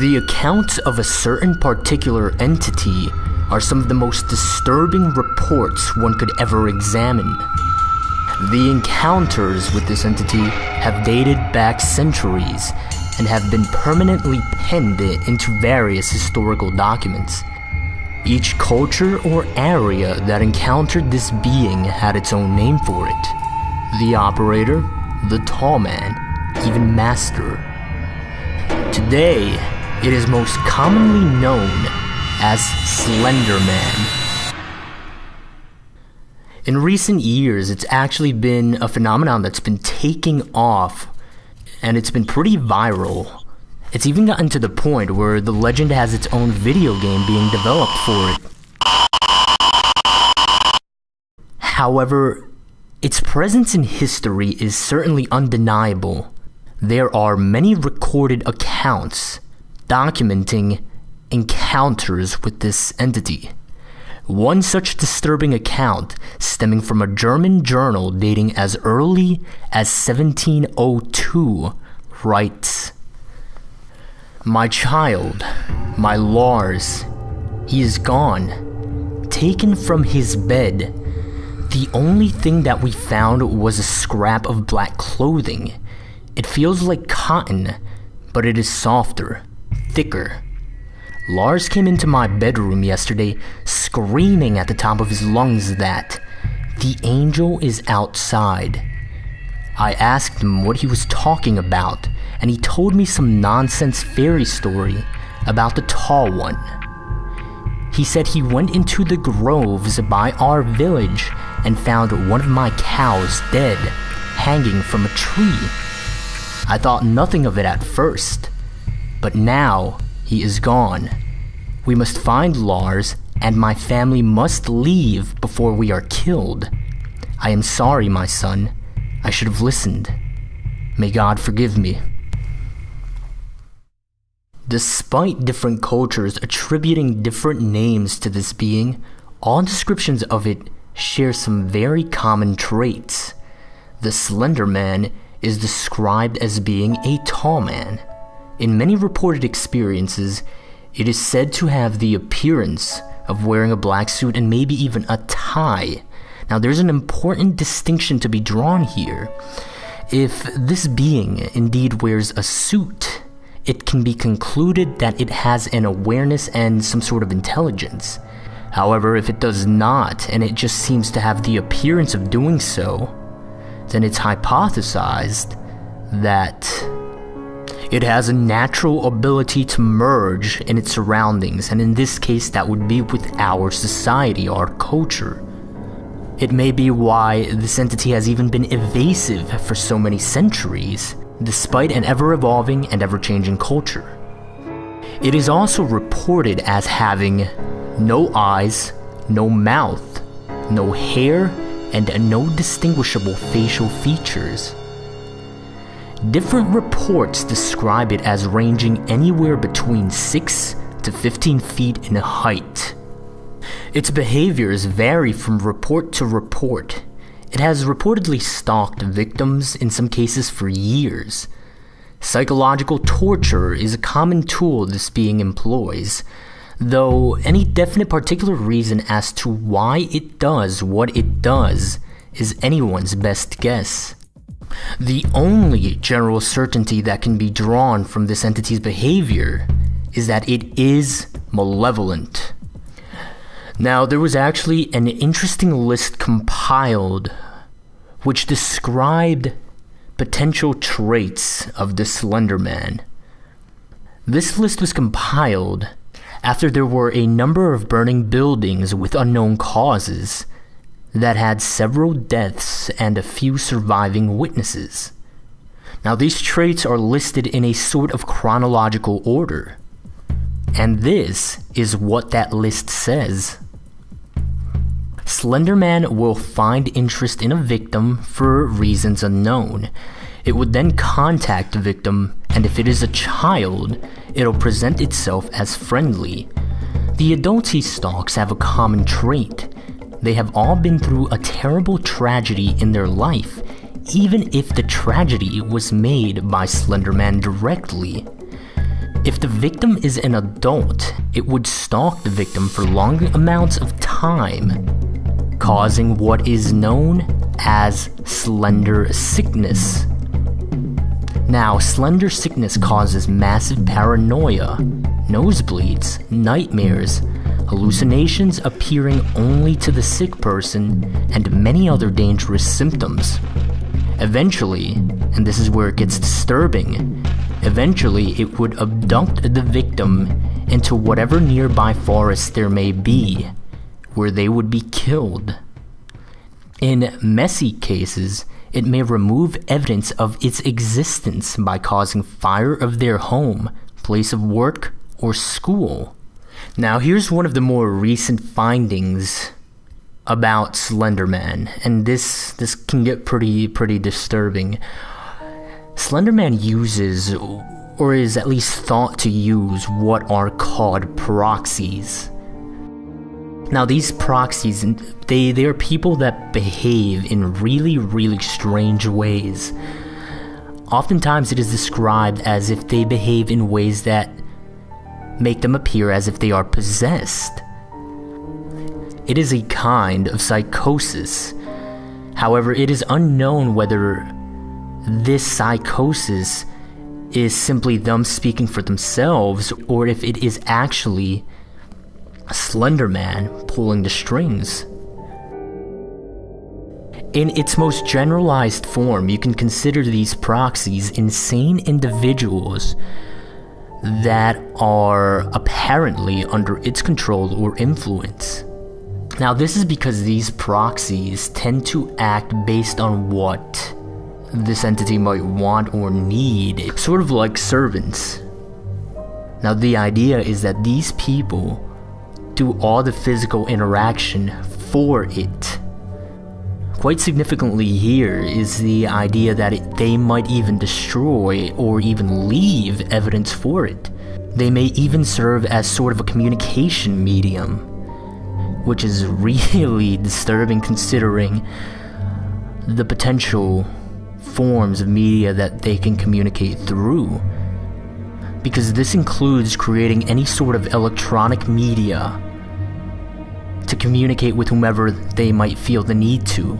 The accounts of a certain particular entity are some of the most disturbing reports one could ever examine. The encounters with this entity have dated back centuries and have been permanently penned into various historical documents. Each culture or area that encountered this being had its own name for it. The operator, the tall man, even master. Today, it is most commonly known as Slender Man. In recent years, it's actually been a phenomenon that's been taking off, and it's been pretty viral. It's even gotten to the point where the legend has its own video game being developed for it. However, its presence in history is certainly undeniable. There are many recorded accounts documenting encounters with this entity. One such disturbing account, stemming from a German journal dating as early as 1702, writes, "My child, my Lars, he is gone, taken from his bed. The only thing that we found was a scrap of black clothing. It feels like cotton, but it is softer, thicker. Lars came into my bedroom yesterday, screaming at the top of his lungs that the angel is outside. I asked him what he was talking about, and he told me some nonsense fairy story about the tall one. He said he went into the groves by our village and found one of my cows dead, hanging from a tree. I thought nothing of it at first, but now he is gone. We must find Lars, and my family must leave before we are killed. I am sorry, my son. I should have listened. May God forgive me." Despite different cultures attributing different names to this being, all descriptions of it share some very common traits. The Slender Man is described as being a tall man. In many reported experiences, it is said to have the appearance of wearing a black suit and maybe even a tie. Now, there's an important distinction to be drawn here. If this being indeed wears a suit, it can be concluded that it has an awareness and some sort of intelligence. However, if it does not, and it just seems to have the appearance of doing so, then it's hypothesized that it has a natural ability to merge in its surroundings, and in this case that would be with our society, our culture. It may be why this entity has even been evasive for so many centuries, despite an ever-evolving and ever-changing culture. It is also reported as having no eyes, no mouth, no hair, and no distinguishable facial features. Different reports describe it as ranging anywhere between 6 to 15 feet in height. Its behaviors vary from report to report. It has reportedly stalked victims, in some cases for years. Psychological torture is a common tool this being employs, though any definite particular reason as to why it does what it does is anyone's best guess. The only general certainty that can be drawn from this entity's behavior is that it is malevolent. Now, there was actually an interesting list compiled which described potential traits of the Slender Man. This list was compiled after there were a number of burning buildings with unknown causes that had several deaths and a few surviving witnesses. Now, these traits are listed in a sort of chronological order, and this is what that list says. Slender Man will find interest in a victim for reasons unknown. It would then contact the victim, and if it is a child, it'll present itself as friendly. The adults he stalks have a common trait. They have all been through a terrible tragedy in their life, even if the tragedy was made by Slender Man directly. If the victim is an adult, it would stalk the victim for long amounts of time, causing what is known as slender sickness. Now, slender sickness causes massive paranoia, nosebleeds, nightmares, hallucinations appearing only to the sick person, and many other dangerous symptoms. Eventually, and this is where it gets disturbing, eventually it would abduct the victim into whatever nearby forest there may be, where they would be killed. In messy cases, it may remove evidence of its existence by causing fire of their home, place of work, or school. Now, here's one of the more recent findings about Slender Man, and this can get pretty disturbing. Slender Man uses, or is at least thought to use, what are called proxies. Now, these proxies, they are people that behave in really strange ways. Oftentimes it is described as if they behave in ways that make them appear as if they are possessed. It is a kind of psychosis. However, it is unknown whether this psychosis is simply them speaking for themselves, or if it is actually Slender Man pulling the strings. In its most generalized form, you can consider these proxies insane individuals that are apparently under its control or influence. Now, this is because these proxies tend to act based on what this entity might want or need, sort of like servants. Now, the idea is that these people do all the physical interaction for it. Quite significantly here is the idea that they might even destroy or even leave evidence for it. They may even serve as sort of a communication medium, which is really disturbing considering the potential forms of media that they can communicate through. Because this includes creating any sort of electronic media to communicate with whomever they might feel the need to.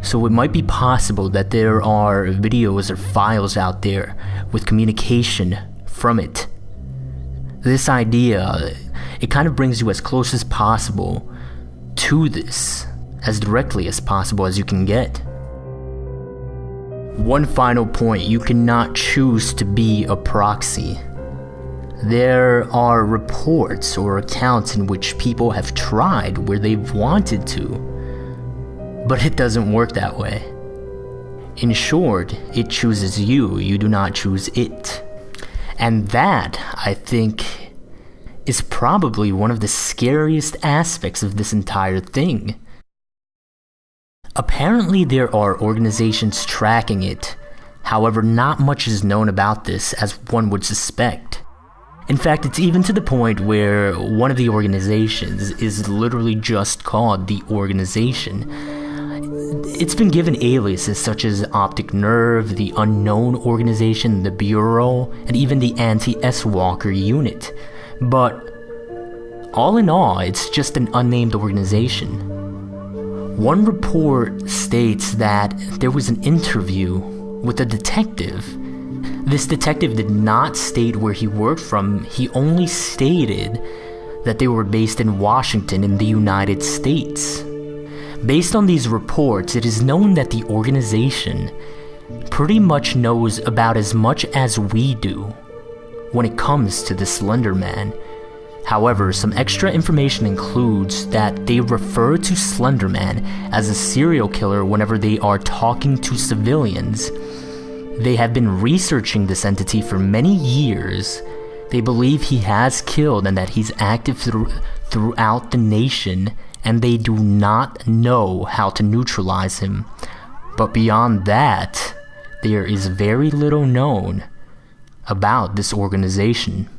So it might be possible that there are videos or files out there with communication from it. This idea, it kind of brings you as close as possible to this, as directly as possible as you can get. One final point, you cannot choose to be a proxy. There are reports or accounts in which people have tried where they've wanted to, but it doesn't work that way. In short, it chooses you, you do not choose it. And that, I think, is probably one of the scariest aspects of this entire thing. Apparently there are organizations tracking it, however not much is known about this as one would suspect. In fact, it's even to the point where one of the organizations is literally just called the organization. It's been given aliases such as Optic Nerve, the Unknown Organization, the Bureau, and even the Anti-S-Walker Unit. But all in all, it's just an unnamed organization. One report states that there was an interview with a detective. This detective did not state where he worked from, he only stated that they were based in Washington in the United States. Based on these reports, it is known that the organization pretty much knows about as much as we do when it comes to the Slender Man. However, some extra information includes that they refer to Slender Man as a serial killer whenever they are talking to civilians. They have been researching this entity for many years. They believe he has killed and that he's active throughout the nation, and they do not know how to neutralize him. But beyond that, there is very little known about this organization.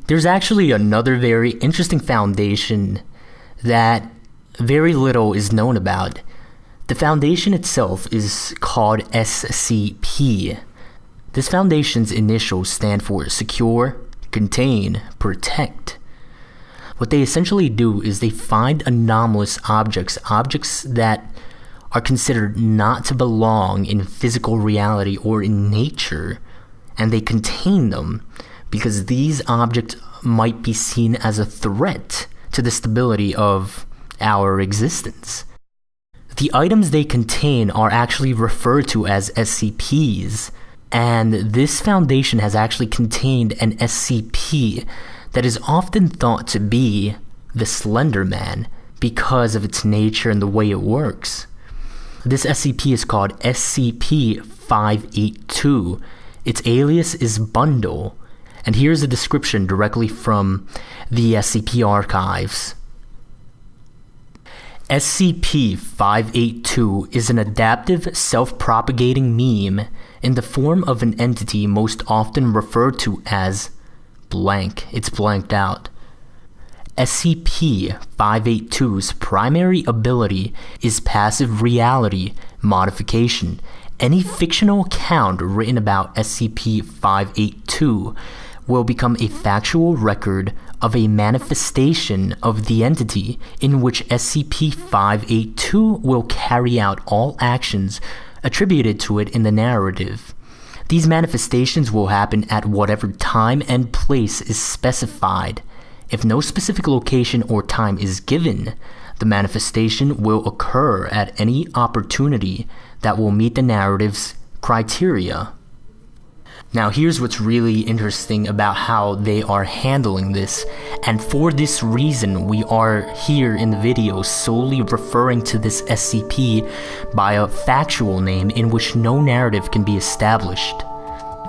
There's actually another very interesting foundation that very little is known about. The foundation itself is called SCP. This foundation's initials stand for secure, contain, protect. What they essentially do is they find anomalous objects that are considered not to belong in physical reality or in nature, and they contain them because these objects might be seen as a threat to the stability of our existence. The items they contain are actually referred to as SCPs, and this foundation has actually contained an SCP that is often thought to be the Slender Man because of its nature and the way it works. This SCP is called SCP-582. Its alias is Bundle, and here's a description directly from the SCP archives. SCP-582 is an adaptive, self-propagating meme in the form of an entity most often referred to as blank. It's blanked out. SCP-582's primary ability is passive reality modification. Any fictional account written about SCP-582 will become a factual record of a manifestation of the entity in which SCP-582 will carry out all actions attributed to it in the narrative. These manifestations will happen at whatever time and place is specified. If no specific location or time is given, the manifestation will occur at any opportunity that will meet the narrative's criteria. Now here's what's really interesting about how they are handling this, and for this reason we are here in the video solely referring to this SCP by a factual name in which no narrative can be established.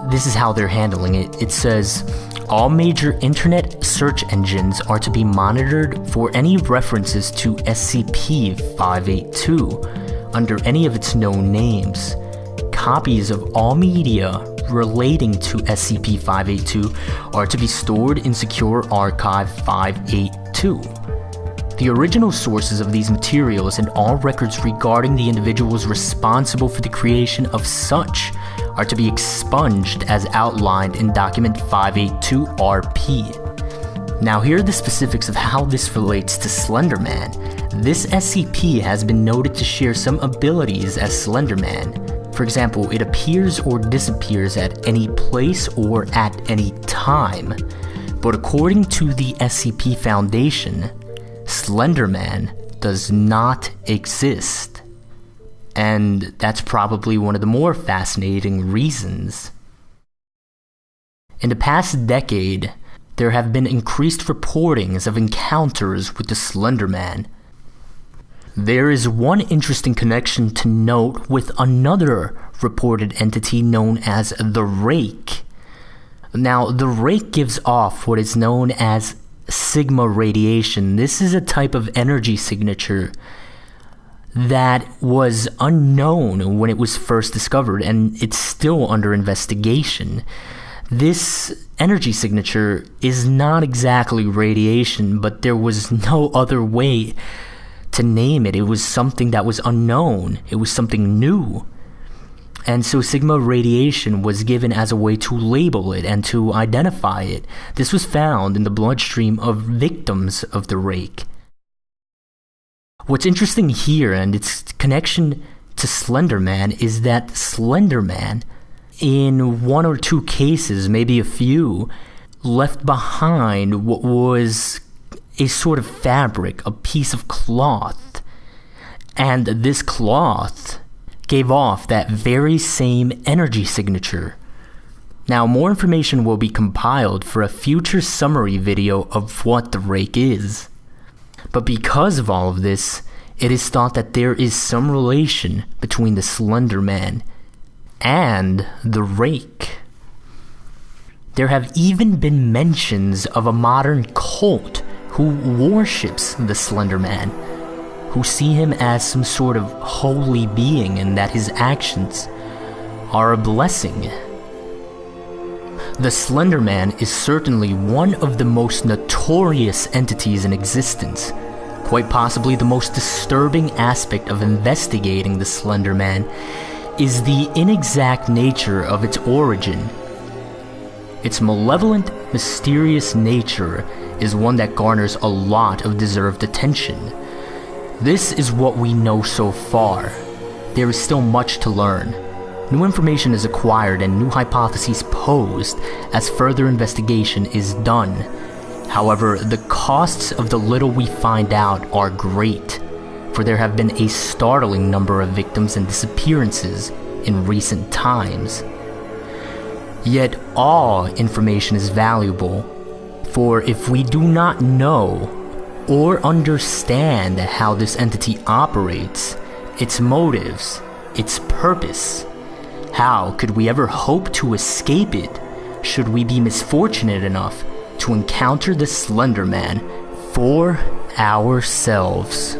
This is how they're handling it. It says, all major internet search engines are to be monitored for any references to SCP-582 under any of its known names. Copies of all media relating to SCP-582 are to be stored in Secure Archive 582. The original sources of these materials and all records regarding the individuals responsible for the creation of such are to be expunged as outlined in Document 582-RP. Now here are the specifics of how this relates to Slender Man. This SCP has been noted to share some abilities as Slender Man. For example, it appears or disappears at any place or at any time. But according to the SCP Foundation, Slender Man does not exist. And that's probably one of the more fascinating reasons. In the past decade, there have been increased reportings of encounters with the Slender Man. There is one interesting connection to note with another reported entity known as the Rake. Now, the Rake gives off what is known as sigma radiation. This is a type of energy signature that was unknown when it was first discovered, and it's still under investigation. This energy signature is not exactly radiation, but there was no other way to name it. It was something that was unknown. It was something new. And so sigma radiation was given as a way to label it and to identify it. This was found in the bloodstream of victims of the Rake. What's interesting here and its connection to Slender Man is that Slender Man, in one or two cases, maybe a few, left behind what was a sort of fabric, a piece of cloth, and this cloth gave off that very same energy signature. Now, more information will be compiled for a future summary video of what the Rake is. But because of all of this, it is thought that there is some relation between the Slender Man and the Rake. There have even been mentions of a modern cult who worships the Slender Man, who see him as some sort of holy being and that his actions are a blessing. The Slender Man is certainly one of the most notorious entities in existence. Quite possibly the most disturbing aspect of investigating the Slender Man is the inexact nature of its origin. Its malevolent, mysterious nature is one that garners a lot of deserved attention. This is what we know so far. There is still much to learn. New information is acquired and new hypotheses posed as further investigation is done. However, the costs of the little we find out are great, for there have been a startling number of victims and disappearances in recent times. Yet all information is valuable, for if we do not know or understand how this entity operates, its motives, its purpose, how could we ever hope to escape it should we be misfortunate enough to encounter the Slender Man for ourselves?